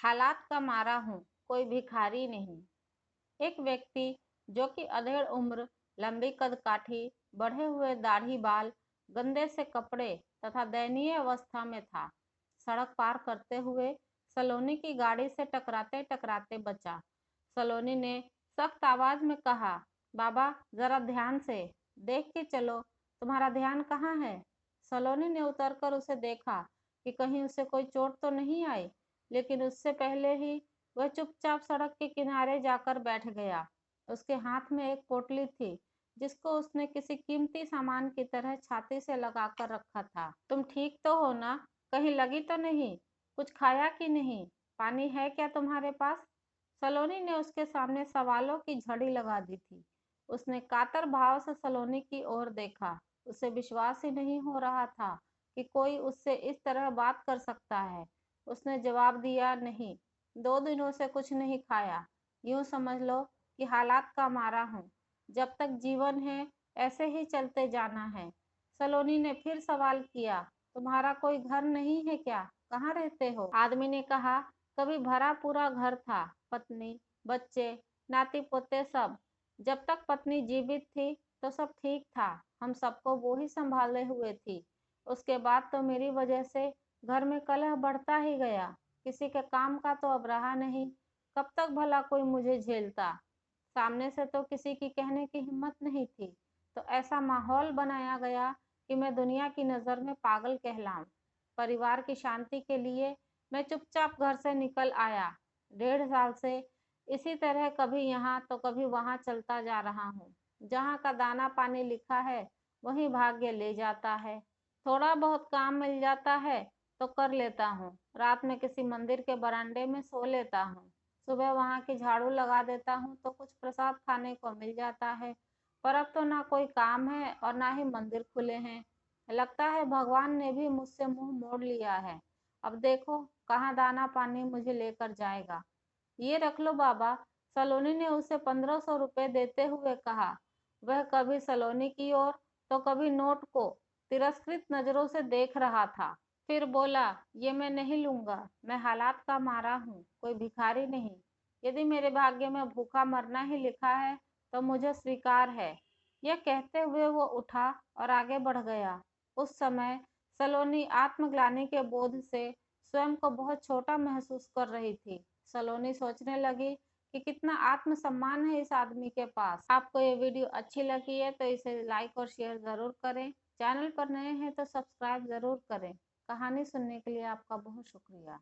हालात का मारा हूँ, कोई भिखारी नहीं। एक व्यक्ति जो कि अधेड़ उम्र, लंबी कदकाठी, बढ़े हुए दाढ़ी बाल, गंदे से कपड़े तथा दयनीय अवस्था में था, सड़क पार करते हुए सलोनी की गाड़ी से टकराते टकराते बचा। सलोनी ने सख्त आवाज में कहा, बाबा जरा ध्यान से देख के चलो, तुम्हारा ध्यान कहाँ है? सलोनी ने उतरकर उसे देखा कि कहीं उसे कोई चोट तो नहीं आई, लेकिन उससे पहले ही वह चुपचाप सड़क के किनारे जाकर बैठ गया। उसके हाथ में एक पोटली थी, जिसको उसने किसी कीमती सामान की तरह छाती से लगाकर रखा था। तुम ठीक तो हो ना? कहीं लगी तो नहीं? कुछ खाया कि नहीं? पानी है क्या तुम्हारे पास? सलोनी ने उसके सामने सवालों की झड़ी लगा दी थी। उसने कातर भाव से सलोनी की ओर देखा। उसे विश्वास ही नहीं हो रहा था कि कोई उससे इस तरह बात कर सकता है। उसने जवाब दिया, नहीं, 2 दिनों से कुछ नहीं खाया। यूं समझ लो कि हालात का मारा हूँ। जब तक जीवन है ऐसे ही चलते जाना है। सलोनी ने फिर सवाल किया, तुम्हारा कोई घर नहीं है क्या? कहाँ रहते हो? आदमी ने कहा, कभी भरा पूरा घर था, पत्नी, बच्चे, नाती पोते सब। जब तक पत्नी जीवित थी तो सब ठीक था, हम सबको वो ही संभाले हुए थी। उसके बाद तो मेरी वजह से घर में कलह बढ़ता ही गया। किसी के काम का तो अब रहा नहीं। कब तक भला कोई मुझे झेलता? सामने से तो किसी की कहने की हिम्मत नहीं थी, तो ऐसा माहौल बनाया गया कि मैं दुनिया की नज़र में पागल कहलाऊं। परिवार की शांति के लिए मैं चुपचाप घर से निकल आया। 1.5 साल से इसी तरह कभी यहाँ तो कभी वहाँ चलता जा रहा हूँ। जहाँ का दाना पानी लिखा है वहीं भाग्य ले जाता है। थोड़ा बहुत काम मिल जाता है तो कर लेता हूँ। रात में किसी मंदिर के बरामदे में सो लेता हूँ। सुबह वहाँ की झाड़ू लगा देता हूँ तो कुछ प्रसाद खाने को मिल जाता है। पर अब तो ना कोई काम है और ना ही मंदिर खुले हैं। लगता है भगवान ने भी मुझसे मुंह मोड़ लिया है। अब देखो कहाँ दाना पानी मुझे लेकर जाएगा। ये रख लो बाबा। सलोनी ने उसे 1500 रुपये देते हुए कहा। वह कभी सलोनी की ओर तो कभी नोट को तिरस्कृत नजरों से देख रहा था। फिर बोला, ये मैं नहीं लूंगा। मैं हालात का मारा हूँ, कोई भिखारी नहीं। यदि मेरे भाग्य में भूखा मरना ही लिखा है तो मुझे स्वीकार है। यह कहते हुए वो उठा और आगे बढ़ गया। उस समय सलोनी आत्मग्लानि के बोध से स्वयं को बहुत छोटा महसूस कर रही थी। सलोनी सोचने लगी कि कितना आत्मसम्मान है इस आदमी के पास। आपको ये वीडियो अच्छी लगी है तो इसे लाइक और शेयर ज़रूर करें। चैनल पर नए हैं तो सब्सक्राइब ज़रूर करें। कहानी सुनने के लिए आपका बहुत शुक्रिया।